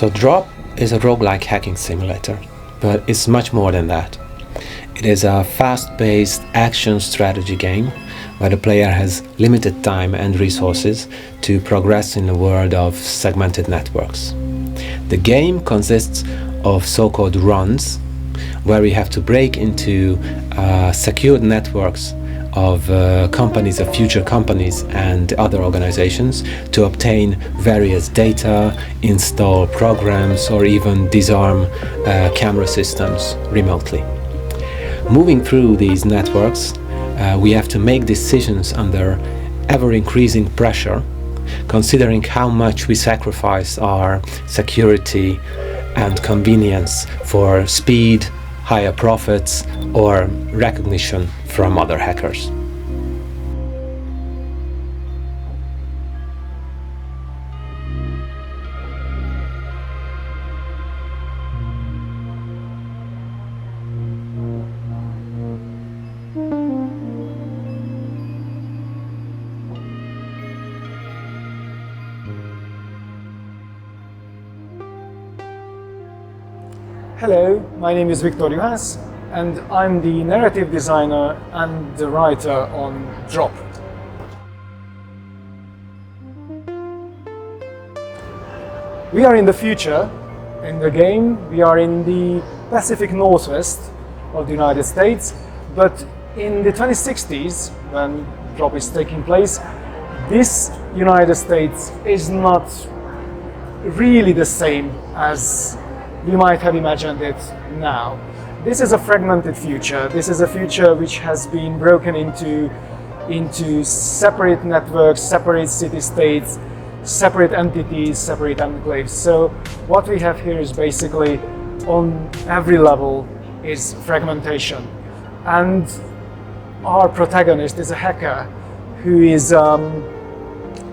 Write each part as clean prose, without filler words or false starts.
So Drop is a roguelike hacking simulator, but it's much more than that. It is a fast-paced action strategy game where the player has limited time and resources to progress in the world of segmented networks. The game consists of so-called runs, where we have to break into secured networks of companies, of future companies and other organizations to obtain various data, install programs, or even disarm camera systems remotely. Moving through these networks, we have to make decisions under ever-increasing pressure, considering how much we sacrifice our security and convenience for speed, higher profits, or recognition from other hackers. Hello, my name is Viktor Juhász, and I'm the narrative designer and the writer on Drop. We are in the future. In the game, we are in the Pacific Northwest of the United States, but in the 2060s, when Drop is taking place, this United States is not really the same as we might have imagined it now. This is a fragmented future. This is a future which has been broken into separate networks, separate city-states, separate entities, separate enclaves. So what we have here is basically, on every level, is fragmentation. And our protagonist is a hacker who is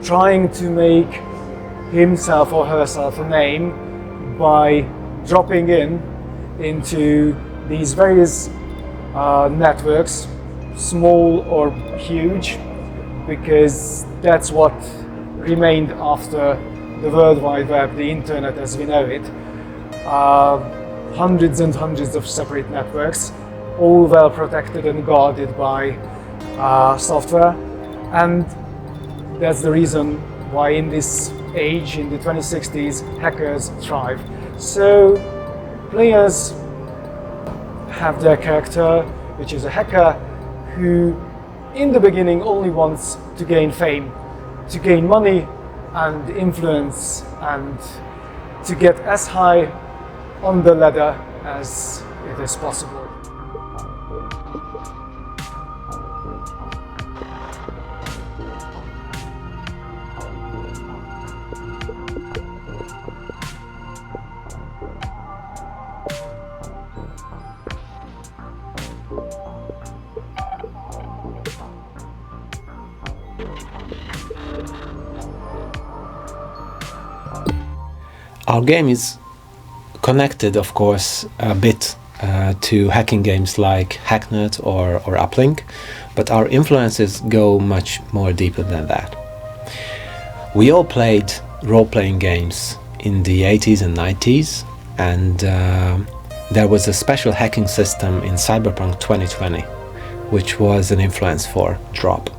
trying to make himself or herself a name by dropping into these various networks, small or huge, because that's what remained after the World Wide Web, the internet as we know it. Hundreds and hundreds of separate networks, all well protected and guarded by software, and that's the reason why in this age, in the 2060s, hackers thrive. So players have their character, which is a hacker who in the beginning only wants to gain fame, to gain money and influence, and to get as high on the ladder as it is possible. Our game is connected, of course, a bit to hacking games like Hacknet or Uplink, but our influences go much more deeper than that. We all played role-playing games in the 80s and 90s, and there was a special hacking system in Cyberpunk 2020, which was an influence for Drop.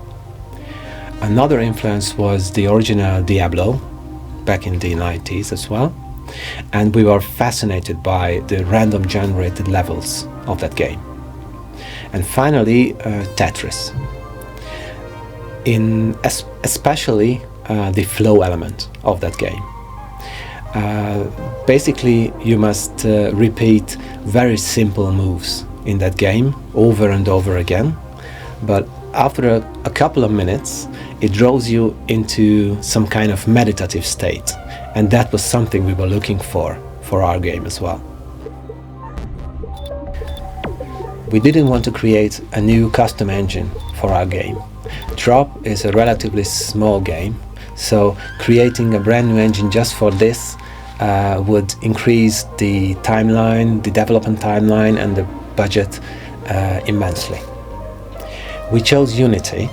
Another influence was the original Diablo, back in the 90s as well, and we were fascinated by the random generated levels of that game. And finally, Tetris, especially the flow element of that game. Basically, you must repeat very simple moves in that game over and over again, but after a couple of minutes, it draws you into some kind of meditative state, and that was something we were looking for our game as well. We didn't want to create a new custom engine for our game. Drop is a relatively small game, so creating a brand new engine just for this would increase the timeline, the development timeline, and the budget immensely. We chose Unity,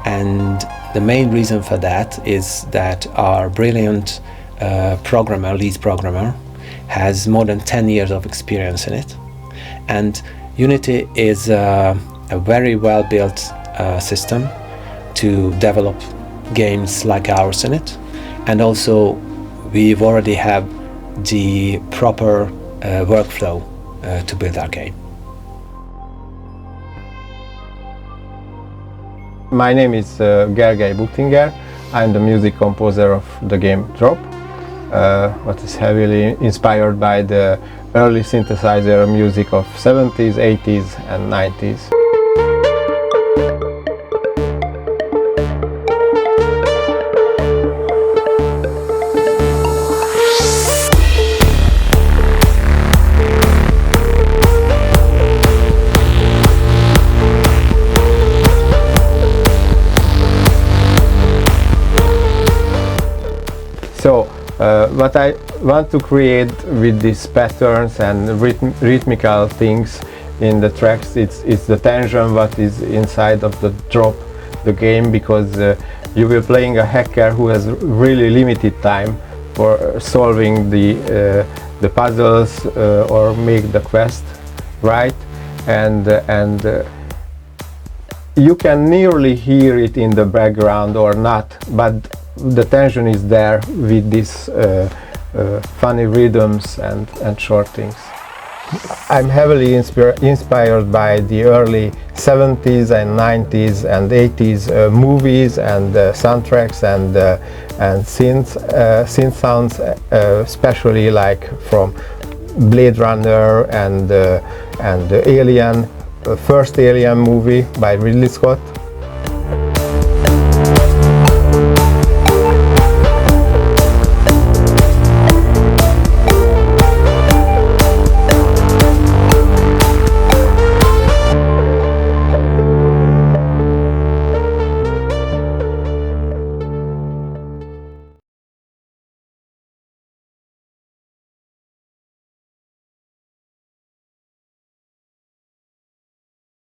and the main reason for that is that our brilliant lead programmer, has more than 10 years of experience in it. And Unity is a very well built system to develop games like ours in it. And also we've already have the proper workflow to build our game. My name is Gergely Buttinger. I'm the music composer of the game Drop, what is heavily inspired by the early synthesizer music of 70s, 80s and 90s. So what I want to create with these patterns and rhythmical things in the tracks, it's the tension what is inside of the Drop, the game, because you will be playing a hacker who has really limited time for solving the puzzles or make the quest right, and you can nearly hear it in the background or not, but the tension is there with these funny rhythms and short things. I'm heavily inspired by the early 70s and 90s and 80s movies and soundtracks and synth sounds, especially like from Blade Runner and the Alien, first Alien movie by Ridley Scott.